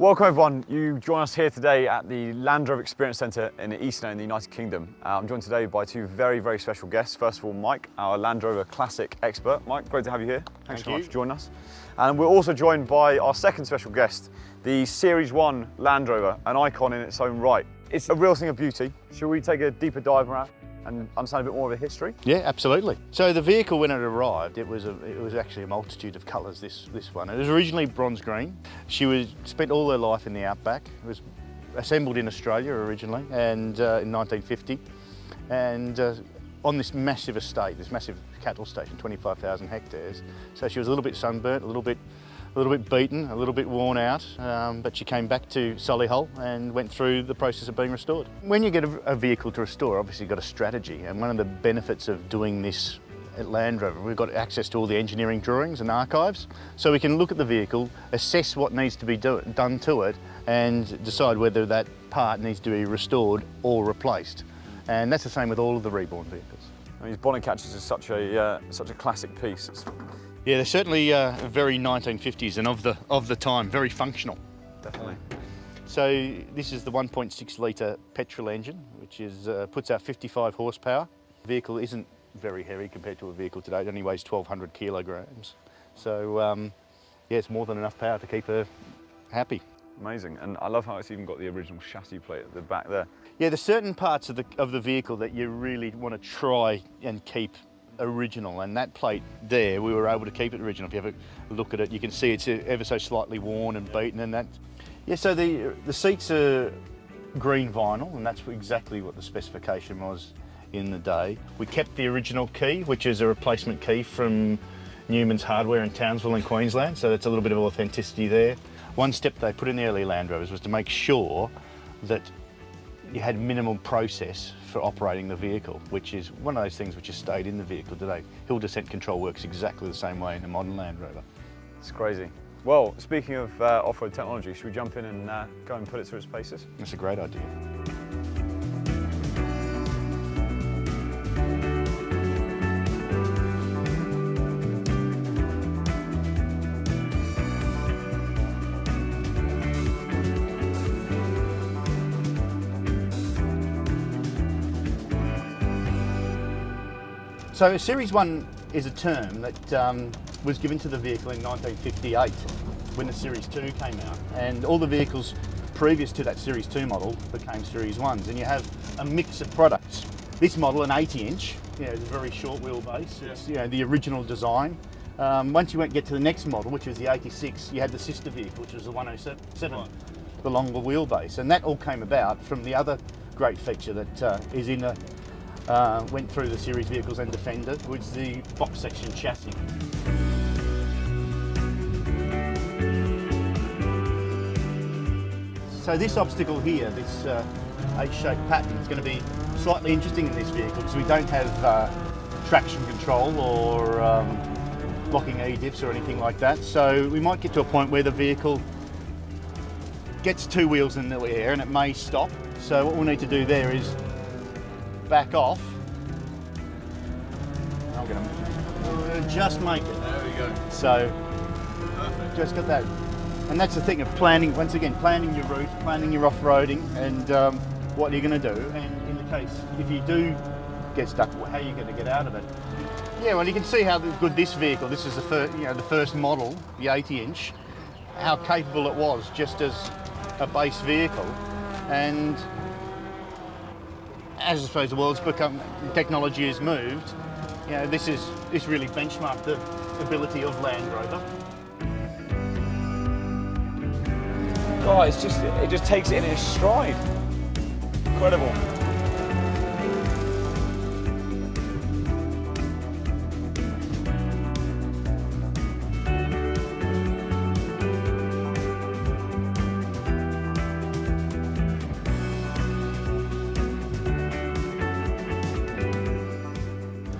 Welcome everyone, you join us here today at the Land Rover Experience Centre in Eastern in the United Kingdom. I'm joined today by two very special guests. First of all, Mike, our Land Rover Classic expert. Mike, great to have you here. Thanks so much for joining us. And we're also joined by our second special guest, the Series I Land Rover, an icon in its own right. It's a real thing of beauty. Shall we take a deeper dive around and understand a bit more of the history? Yeah, absolutely. So the vehicle, when it arrived, it was actually a multitude of colours, this one. It was originally bronze green. She spent all her life in the outback. It was assembled in Australia originally, and in 1950. And on this massive estate, this massive cattle station, 25,000 hectares. So she was a little bit sunburnt, a little bit beaten, a little bit worn out, but she came back to Solihull and went through the process of being restored. When you get a vehicle to restore, obviously you've got a strategy, and one of the benefits of doing this at Land Rover, we've got access to all the engineering drawings and archives, so we can look at the vehicle, assess what needs to be done to it, and decide whether that part needs to be restored or replaced. And that's the same with all of the Reborn vehicles. I mean, these bonnet catches is such a classic piece. Yeah, they're certainly very 1950s and of the time, very functional. Definitely. So this is the 1.6 litre petrol engine, which puts out 55 horsepower. The vehicle isn't very heavy compared to a vehicle today. It only weighs 1,200 kilograms. So yeah, it's more than enough power to keep her happy. Amazing, and I love how it's even got the original chassis plate at the back there. Yeah, there's certain parts of the vehicle that you really want to try and keep original, and that plate there, we were able to keep it original. If you have a look at it, you can see it's ever so slightly worn and beaten, and that. Yeah, so the seats are green vinyl, and that's exactly what the specification was in the day. We kept the original key, which is a replacement key from Newman's Hardware in Townsville in Queensland, so that's a little bit of authenticity there. One step they put in the early Land Rovers was to make sure that you had minimal process for operating the vehicle, which is one of those things which has stayed in the vehicle today. Hill descent control works exactly the same way in a modern Land Rover. It's crazy. Well, speaking of off-road technology, should we jump in and go and put it through its paces? That's a great idea. So Series I is a term that was given to the vehicle in 1958 when the Series II came out, and all the vehicles previous to that Series II model became Series Is, and you have a mix of products. This model, an 80-inch, it's a very short wheelbase, it's the original design. Once you get to the next model, which was the 86, you had the sister vehicle, which was the 107, right, the longer wheelbase, and that all came about from the other great feature that is in the went through the series vehicles and Defender, which is the box section chassis. So this obstacle here, this H-shaped pattern, is going to be slightly interesting in this vehicle because we don't have traction control or locking E-diffs or anything like that. So we might get to a point where the vehicle gets two wheels in the air and it may stop. So what we'll need to do there is back off. I'm going to just make it. There we go. So, perfect. Just got that. And that's the thing of planning, once again, planning your route, planning your off-roading, and what you're going to do. And in the case, if you do get stuck, how are you going to get out of it? Yeah, well, you can see how good this vehicle, this is the first model, the 80-inch, how capable it was just as a base vehicle. And as I suppose the world's become, technology has moved, this really benchmarked the ability of Land Rover. God, it just takes it in its stride. Incredible.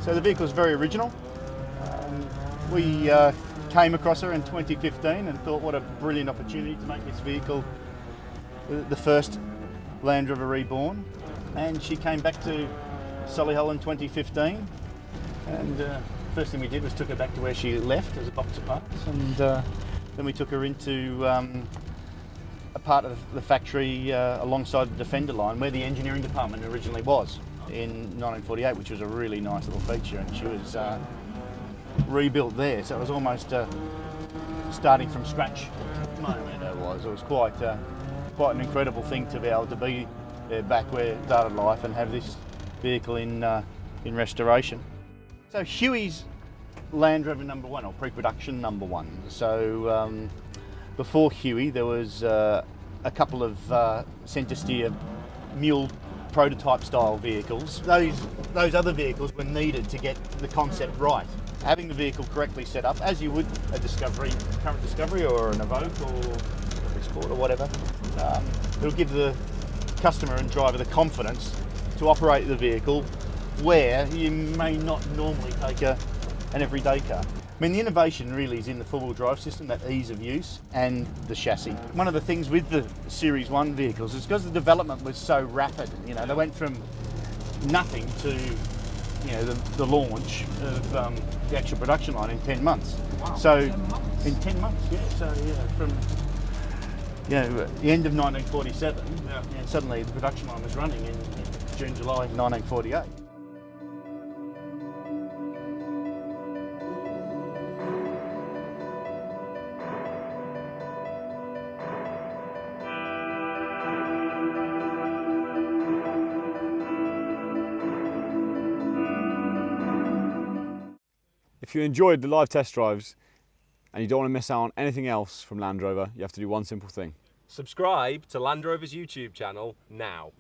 So the vehicle is very original. We came across her in 2015 and thought what a brilliant opportunity to make this vehicle the first Land Rover Reborn. And she came back to Solihull in 2015, and first thing we did was took her back to where she left as a box of parts, and then we took her into a part of the factory alongside the Defender line where the engineering department originally was in 1948, which was a really nice little feature, and she was rebuilt there, so it was almost starting from scratch moment. It was quite an incredible thing to be able to be there back where it started life and have this vehicle in restoration. So Huey's Land Rover number one, or pre-production number one. So before Huey there was a couple of centre steer mule prototype style vehicles. Those other vehicles were needed to get the concept right. Having the vehicle correctly set up, as you would a Discovery, current Discovery or an Evoque or a Sport or whatever, it'll give the customer and driver the confidence to operate the vehicle where you may not normally take an everyday car. I mean, the innovation really is in the four-wheel drive system, that ease of use, and the chassis. One of the things with the Series I vehicles is because the development was so rapid. You know, they went from nothing to, you know, the launch of the actual production line in 10 months. Wow, So 10 months? in 10 months, yeah. So yeah, from the end of 1947, suddenly the production line was running in June, July 1948. If you enjoyed the live test drives and you don't want to miss out on anything else from Land Rover, you have to do one simple thing. Subscribe to Land Rover's YouTube channel now.